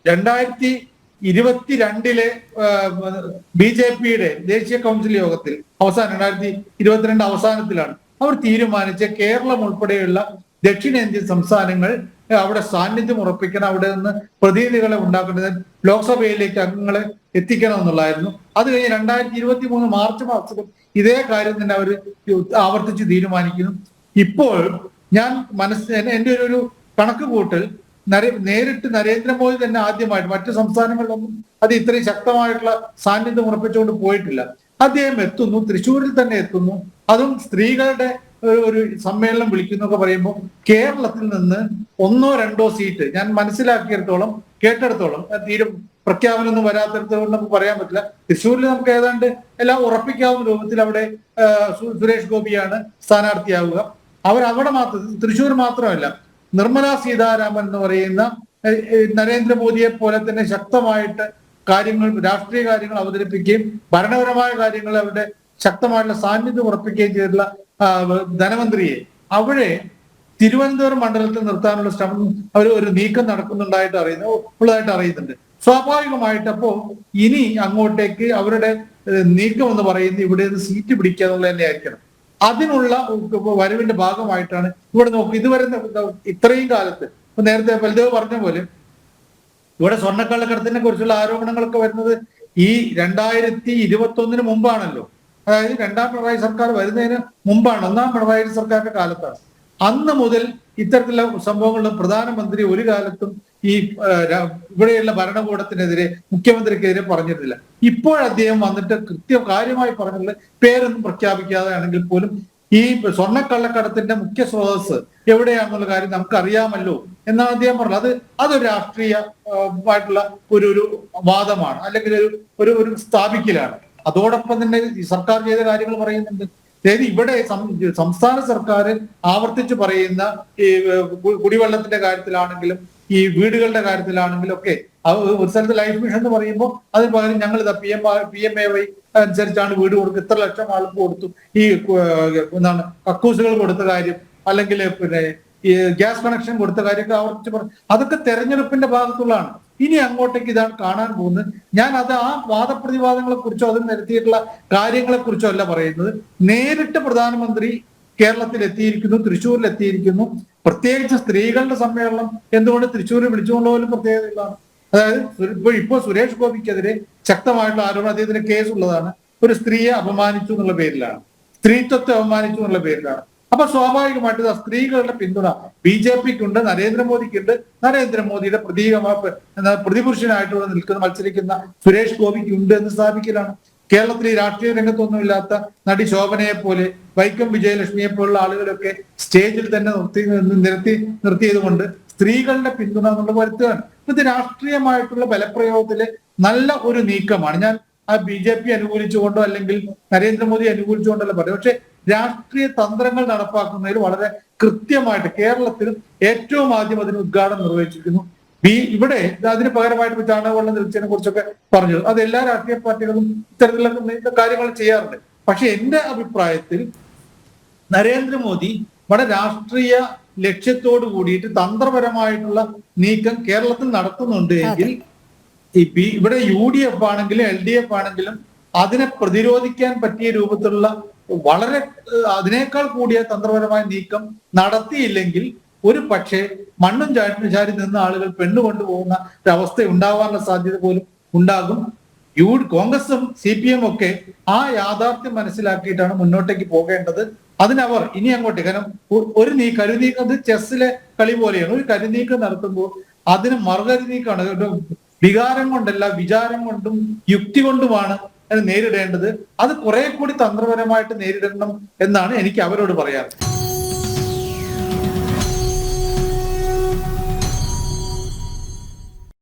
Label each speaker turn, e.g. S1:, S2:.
S1: 2022 BJP-യുടെ ദേശീയ കൗൺസിൽ യോഗത്തിൽ അവസാനം 2022 അവസാനത്തിലാണ് അവർ തീരുമാനിച്ച കേരളം ഉൾപ്പെടെയുള്ള ദക്ഷിണേന്ത്യൻ സംസ്ഥാനങ്ങൾ അവിടെ സാന്നിധ്യം ഉറപ്പിക്കണം, അവിടെ നിന്ന് പ്രതിനിധികളെ ഉണ്ടാക്കേണ്ടത്, ലോക്സഭയിലേക്ക് അംഗങ്ങളെ എത്തിക്കണം എന്നുള്ളായിരുന്നു. അത് കഴിഞ്ഞ് 2023 മാർച്ച് മാസത്തിലും ഇതേ കാര്യം തന്നെ അവർ ആവർത്തിച്ച് തീരുമാനിക്കുന്നു. ഇപ്പോൾ ഞാൻ എന്റെ ഒരു കണക്ക് കൂട്ടൽ, നേരിട്ട് നരേന്ദ്രമോദി തന്നെ ആദ്യമായിട്ട്, മറ്റു സംസ്ഥാനങ്ങളിലൊന്നും അത് ഇത്രയും ശക്തമായിട്ടുള്ള സാന്നിധ്യം ഉറപ്പിച്ചുകൊണ്ട് പോയിട്ടില്ല. അദ്ദേഹം എത്തുന്നു, തൃശ്ശൂരിൽ തന്നെ എത്തുന്നു, അതും സ്ത്രീകളുടെ ഒരു സമ്മേളനം വിളിക്കുന്നൊക്കെ പറയുമ്പോൾ കേരളത്തിൽ നിന്ന് 1-2 സീറ്റ് ഞാൻ മനസ്സിലാക്കിയിടത്തോളം, കേട്ടിടത്തോളം, തീരും പ്രഖ്യാപനമൊന്നും വരാത്തിടത്തോളം നമുക്ക് പറയാൻ പറ്റില്ല. തൃശ്ശൂരിൽ നമുക്ക് ഏതാണ്ട് എല്ലാം ഉറപ്പിക്കാവുന്ന രൂപത്തിൽ അവിടെ സുരേഷ് ഗോപിയാണ് സ്ഥാനാർത്ഥിയാവുക. അവിടെ മാത്രം, തൃശ്ശൂർ മാത്രമല്ല, നിർമ്മല സീതാരാമൻ എന്ന് പറയുന്ന നരേന്ദ്രമോദിയെ പോലെ തന്നെ ശക്തമായിട്ട് കാര്യങ്ങൾ, രാഷ്ട്രീയ കാര്യങ്ങൾ അവതരിപ്പിക്കുകയും ഭരണപരമായ കാര്യങ്ങൾ അവരുടെ ശക്തമായിട്ടുള്ള സാന്നിധ്യം ഉറപ്പിക്കുകയും ചെയ്തിട്ടുള്ള ധനമന്ത്രിയെ അവിടെ തിരുവനന്തപുരം മണ്ഡലത്തിൽ നിർത്താനുള്ള ശ്രമം ഒരു നീക്കം നടക്കുന്നുള്ളതായിട്ട് അറിയുന്നുണ്ട്. സ്വാഭാവികമായിട്ട് അപ്പോ ഇനി അങ്ങോട്ടേക്ക് അവരുടെ നീക്കം എന്ന് പറയുന്നത് ഇവിടെ നിന്ന് സീറ്റ് പിടിക്കുക എന്നുള്ളത് തന്നെ ആയിരിക്കണം. അതിനുള്ള വരവിന്റെ ഭാഗമായിട്ടാണ് ഇവിടെ ഇതുവരെ ഇത്രയും കാലത്ത്, നേരത്തെ ബൽദേവ് പറഞ്ഞ പോലെ ഇവിടെ സ്വർണ്ണക്കള്ളക്കടത്തിനെ കുറിച്ചുള്ള ആരോപണങ്ങളൊക്കെ വരുന്നത് ഈ 2021 മുമ്പാണല്ലോ. അതായത് 2ാം പിണറായി സർക്കാർ വരുന്നതിന് മുമ്പാണ്, 1ാം പിണറായി സർക്കാരിന്റെ കാലത്താണ്. അന്ന് മുതൽ ഇത്തരത്തിലുള്ള സംഭവങ്ങളിൽ പ്രധാനമന്ത്രി ഒരു കാലത്തും ഈ ഇവിടെയുള്ള ഭരണകൂടത്തിനെതിരെ, മുഖ്യമന്ത്രിക്കെതിരെ പറഞ്ഞിട്ടില്ല. ഇപ്പോൾ അദ്ദേഹം വന്നിട്ട് കാര്യമായി പറഞ്ഞിട്ടുള്ള പേരൊന്നും പ്രഖ്യാപിക്കാതെ ആണെങ്കിൽ പോലും ഈ സ്വർണ്ണക്കള്ളക്കടത്തിന്റെ മുഖ്യ സ്രോതസ് എവിടെയാണെന്നുള്ള കാര്യം നമുക്കറിയാമല്ലോ എന്നാണ് അദ്ദേഹം പറഞ്ഞത്. അതൊരു രാഷ്ട്രീയമായിട്ടുള്ള ഒരു വാദമാണ്, അല്ലെങ്കിൽ ഒരു സ്ഥാപിക്കലാണ്. അതോടൊപ്പം തന്നെ ഈ സർക്കാർ ചെയ്ത കാര്യങ്ങൾ പറയുന്നുണ്ട്. അതായത് ഇവിടെ സംസ്ഥാന സർക്കാർ ആവർത്തിച്ച് പറയുന്ന ഈ കുടിവെള്ളത്തിന്റെ കാര്യത്തിലാണെങ്കിലും ഈ വീടുകളുടെ കാര്യത്തിലാണെങ്കിലും ഒക്കെ ഒരു സ്ഥലത്ത് ലൈഫ് മിഷൻ എന്ന് പറയുമ്പോൾ അതിന് പകരം ഞങ്ങൾ PMAY അനുസരിച്ചാണ് വീട് കൊടുക്കുക, ഇത്ര ലക്ഷം ആൾക്ക് കൊടുത്തു, ഈ കക്കൂസുകൾ കൊടുത്ത കാര്യം, അല്ലെങ്കിൽ പിന്നെ ഈ ഗ്യാസ് കണക്ഷൻ കൊടുത്ത കാര്യമൊക്കെ ആവർത്തിച്ച് പറഞ്ഞു. അതൊക്കെ തെരഞ്ഞെടുപ്പിന്റെ ഭാഗത്തുള്ളതാണ്. ഇനി അങ്ങോട്ടേക്ക് ഇതാണ് കാണാൻ പോകുന്നത്. ഞാൻ ആ വാദപ്രതിവാദങ്ങളെ കുറിച്ചോ അതിൽ നിരത്തിയിട്ടുള്ള കാര്യങ്ങളെ കുറിച്ചോ അല്ല പറയുന്നത്. നേരിട്ട് പ്രധാനമന്ത്രി കേരളത്തിൽ എത്തിയിരിക്കുന്നു, തൃശ്ശൂരിൽ എത്തിയിരിക്കുന്നു. പ്രത്യേകിച്ച് സ്ത്രീകളുടെ സമ്മേളനം എന്തുകൊണ്ട് തൃശ്ശൂരിൽ വിളിച്ചുകൊണ്ട് പോലും പ്രത്യേകതകളാണ്. അതായത് ഇപ്പോ സുരേഷ് ഗോപിക്കെതിരെ ശക്തമായിട്ടുള്ള ആരോപണം, അദ്ദേഹത്തിന് കേസുള്ളതാണ്, ഒരു സ്ത്രീയെ അപമാനിച്ചു എന്നുള്ള പേരിലാണ്, സ്ത്രീത്വത്തെ അപമാനിച്ചു എന്നുള്ള പേരിലാണ്. അപ്പൊ സ്വാഭാവികമായിട്ട് സ്ത്രീകളുടെ പിന്തുണ BJPക്കുണ്ട്, നരേന്ദ്രമോദിക്കുണ്ട്. നരേന്ദ്രമോദിയുടെ പ്രതിപുരുഷനായിട്ട് നിൽക്കുന്ന മത്സരിക്കുന്ന സുരേഷ് ഗോപിക്ക് ഉണ്ട് എന്ന് സ്ഥാപിക്കലാണ്. കേരളത്തിലെ രാഷ്ട്രീയ രംഗത്തൊന്നുമില്ലാത്ത നടി ശോഭനയെ പോലെ, വൈക്കം വിജയലക്ഷ്മിയെ പോലുള്ള ആളുകളൊക്കെ സ്റ്റേജിൽ തന്നെ നിർത്തിയത് കൊണ്ട് സ്ത്രീകളുടെ പിന്തുണ എന്നുള്ളത് വരുത്തുകയാണ്. ഇത് രാഷ്ട്രീയമായിട്ടുള്ള ബലപ്രയോഗത്തിലെ നല്ല ഒരു നീക്കമാണ്. ഞാൻ BJP അനുകൂലിച്ചുകൊണ്ടോ അല്ലെങ്കിൽ നരേന്ദ്രമോദി അനുകൂലിച്ചുകൊണ്ടല്ല പറയും. പക്ഷെ രാഷ്ട്രീയ തന്ത്രങ്ങൾ നടപ്പാക്കുന്നതിൽ വളരെ കൃത്യമായിട്ട് കേരളത്തിൽ ഏറ്റവും ആദ്യം അതിന് ഉദ്ഘാടനം നിർവഹിച്ചിരിക്കുന്നു. ഇവിടെ അതിന് പകരമായിട്ട് ചാണകവെള്ളം നിറച്ചതിനെ കുറിച്ചൊക്കെ പറഞ്ഞു. അത് എല്ലാ രാഷ്ട്രീയ പാർട്ടികളും ഇത്തരത്തിലുള്ള കാര്യങ്ങൾ ചെയ്യാറുണ്ട്. പക്ഷെ എന്റെ അഭിപ്രായത്തിൽ നരേന്ദ്രമോദി വളരെ രാഷ്ട്രീയ ലക്ഷ്യത്തോട് കൂടിയിട്ട് തന്ത്രപരമായിട്ടുള്ള നീക്കം കേരളത്തിൽ നടത്തുന്നുണ്ട് എങ്കിൽ ഇവിടെ UDF ആണെങ്കിലും LDF ആണെങ്കിലും അതിനെ പ്രതിരോധിക്കാൻ പറ്റിയ രൂപത്തിലുള്ള വളരെ അതിനേക്കാൾ കൂടിയ തന്ത്രപരമായ നീക്കം നടത്തിയില്ലെങ്കിൽ ഒരു പക്ഷേ മണ്ണും ചാരി നിന്ന ആളുകൾ പെണ്ണുകൊണ്ടുപോകുന്ന ഒരവസ്ഥ ഉണ്ടാവാനുള്ള സാധ്യത പോലും ഉണ്ടാകും. കോൺഗ്രസും CPM ഒക്കെ ആ യാഥാർത്ഥ്യം മനസ്സിലാക്കിയിട്ടാണ് മുന്നോട്ടേക്ക് പോകേണ്ടത്. അതിനവർ ഇനി അങ്ങോട്ട്, കാരണം ഒരു കരുനീക്കം, അത് ചെസ്സിലെ കളി പോലെയാണ്. ഒരു കരുനീക്കം നടത്തുമ്പോൾ അതിന് മറുകരുനീക്കമാണ്. വികാരം കൊണ്ടല്ല, വിചാരം കൊണ്ടും യുക്തി കൊണ്ടുമാണ് നേരിടേണ്ടത്. അത് കുറെ കൂടി തന്ത്രപരമായിട്ട് നേരിടണം എന്നാണ് എനിക്ക് അവരോട് പറയാറ്.